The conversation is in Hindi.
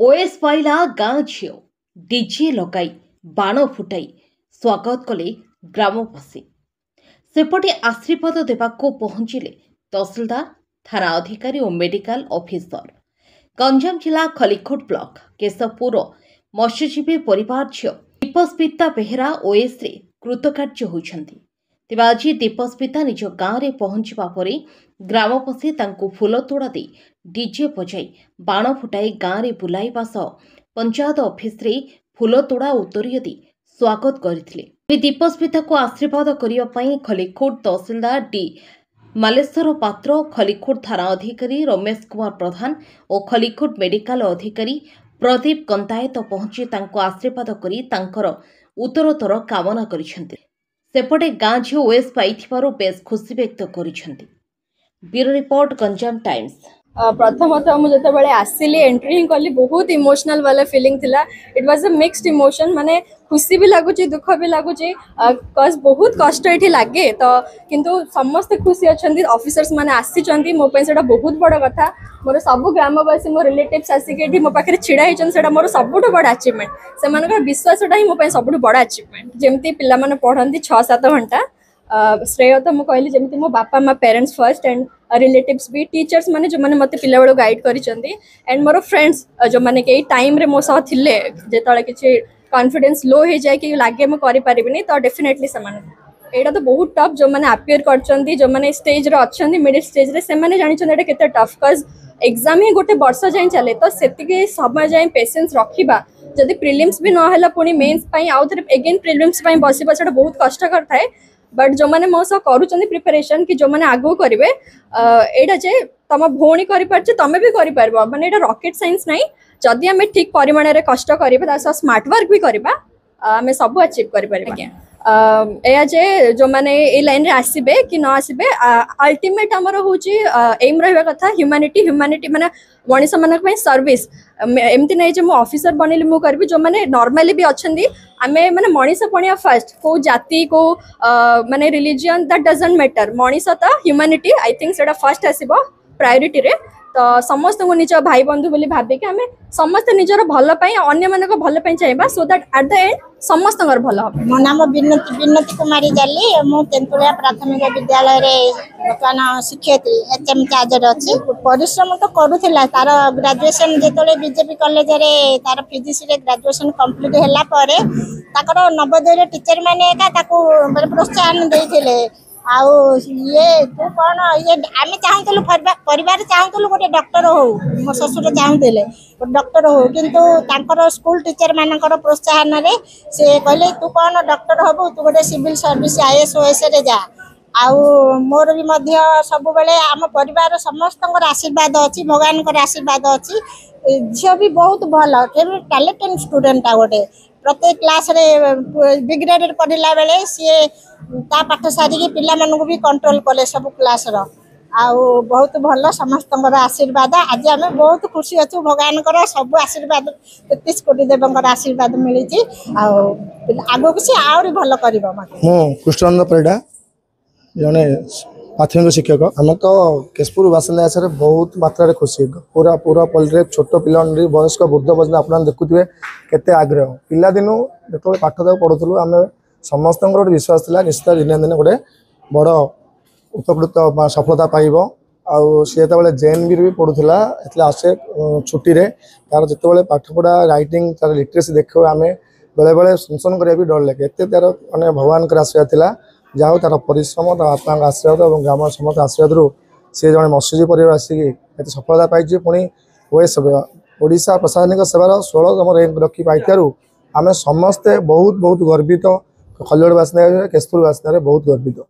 ओएस पाइला गाँ झील डीजे लगाई बाण फुटाई स्वागत कले ग्रामवासी सेपटे आशीर्वाद देवाको पहुंचिले तहसिलदार थाना अधिकारी और मेडिकल ऑफिसर। गंजाम जिला खलिकोट ब्लॉक केशवपुर मत्स्यजीवी परिवार झील दीपस्मिता बेहेरा ओएस रे कृतकार्य होइछन्ति। तेबे आज दीपस्मिता निज गाँव में पहुंचवा परे ग्रामवासी तांको फूल तोड़ा दे डीजे बजाई बाण फुटाई गाँव में बुलाइबा सह पंचायत ऑफिस रे फूल तोड़ा उत्तरीय दे स्वागत करथिले। दीपस्मिता को आशीर्वाद करने पई खलिकोट तहसीलदार डी मालेश्वर पात्र, खलिकोट थाना अधिकारी रमेश कुमार प्रधान और खलिकोट मेडिकल अधिकारी प्रदीप कंतायत पहुंची तांको आशीर्वाद करी तांकर उत्तरोत्तर कामना करिसेंति। सेपटे गाँ झील ओएस पाइथिबारु बेस खुशी व्यक्त करिसेंति। Bureau report Ganjam Times. प्रथमतः मुझे जिते आसली एंट्री कली बहुत इमोशनल वाला फीलिंग थिला। It was a mixed emotion, माने खुशी भी लगुच दुख भी लगुच कज बहुत कष्ट ये लगे तो किंतु समस्त खुशी अच्छा ऑफिसर्स माने आसी मो से बहुत बड़ कथा। मोर सब ग्रामवासी मो रिलेटिव्स आसिक मो पाखे छिड़ा होती मोर सबुठ बड़ अचीवमेंट, से विश्वासटा ही मो सब बड़ अचीवमेंट। जमती पिला माने पढ़ती 6-7 घंटा श्रेय तो मुझे कहली जमी मो बापा माँ पेरेंट्स फर्स्ट एंड रिलेटिव्स भी टीचर्स माने जो माने मते पिला बेलो गाइड करिसेंती एंड मोर फ्रेंड्स जो माने के टाइम रे मो सह थिले जेतळे किछि कॉन्फिडेंस लो हो जाए कि लागे मो करि परिबिनी तो डेफिनेटली समान एटा तो बहुत टफ जो माने अपियर करचंती जो माने स्टेज रे अछंती मिडिल स्टेज रे से माने जानिछन एटा केते टफ कज एग्जाम ही गोटे वर्ष जाए चले तो सेतिके समय जाए पेशेंस रखिबा। जदि प्रिलिम्स भी न होला पुनी मेंस पई आउ थरे अगेन प्रिलिम्स पई बसिबा सेटा बहुत कष्ट करथाय। बट जो मैंने मो सह करूँ प्रिपेरेशन कि जो मैंने आगू करेंगे यहाँ जे तुम भौणी कर तुम भी कर माने एटा रॉकेट साइंस नहीं। जदि आम ठीक परिमाण में कष्ट करवा स्मार्ट वर्क भी करवा आम सब अचीव कर जे जो मैंने ये लाइन रे आसबे कि न आसबे अल्टीमेट आमर हूँ एम रहा कथा ह्यूमैनिटी ह्यूमैनिटी माने मनीष मानक सर्विस। एमती नहीं जो ऑफिसर बनइली मु करबी जो माने नॉर्मली भी अच्छी आमे माने मनीष पणिया फर्स्ट को जाति को माने religion that doesn't matter Manish तो ह्यूमैनिटी आई थिंक सेटा फर्स्ट आसीबो प्रायोरिटी रे। तो समस्त को निज भाई बंधु बोली भाबे कि आमे समस्त निजर भल पई अन्य मानक भल पई चाहबा so that at the end समस्त भल हम। मो नाम विनती कुमारी जाली मु तेंतुलिया प्राथमिक विद्यालय रे वर्तमान शिक्षयित्री एचएम चार्जर अच्छी। परिश्रम तो करूला तार ग्रेजुएशन जेतले बीजेपी कॉलेज रे तार फिजिक्स रे ग्रेजुएशन कंप्लीट होला परे ताकर नवोदय टीचर माने एका ताको प्रोत्साहन देइथिले। आउ ये तू कौन ये आम चाहूलु परिवार चाहूलु गोटे डॉक्टर हो मो ससुर चाहूले गोटे डॉक्टर हो किंतु तांकर स्कूल टीचर मानकर प्रोत्साहन रे से कहले तू कौन डॉक्टर हबु तू गोटे सिविल सर्विस आईएएस ओएस रे जा। आउ मोर भी मध्य सब बेले आम परिवार समस्त आशीर्वाद अच्छी भगवान आशीर्वाद अच्छी। झील भी बहुत भल टैलेंटेड स्टूडेंट आ गोटे प्रत्येक क्लास रे बी ग्रेड पढ़ला बेले सी ता पाठ सारिकी पिला मानू भी कंट्रोल कले सब क्लास रो आउ बहुत भल समस्त आशीर्वाद। आज आम बहुत खुशी अच्छु भगवान सब आशीर्वाद 33 कोटी देवंकर आशीर्वाद मिली आगो किसी आहरी भल कर। कृष्णानंद परिडा जड़े प्राथमिक शिक्षक आम तो केशपुर बासिंदा हिसाब से बहुत मात्रा खुशी पूरा पूरा पल्ले छोट पिला वयस्क वृद्ध पर्यटन आप देखुए केते आग्रह पिला दिनू जो पाठ पढ़ुलू आम समस्त गोटे विश्वास था निश्चित दिन दिन गोटे बड़ उपकृत सफलता पाइब। आउ सी जो जेएनबी भी पढ़ुला आसे छुट्टी रे तार जो पाठपढ़ा रईटिंग तार लिटरेसी देखो आम बेले बेले संशन करा भी डर लगे एत तार मैंने भगवान आशीर्वाद था जाओ तार परिश्रम तार बापा आशीर्वाद और ग्राम समस्त आशीर्वाद रू सी जड़े मत्स्यजीवी परिवार आसिक सफलता पाई पुणी ओएस ओडिशा प्रशासनिक सेवार 16तम रैंक रखी पाई आम समस्ते बहुत बहुत गर्वित। खलिकोट बासिंदा केशपुर बासिंदा बहुत गर्वित।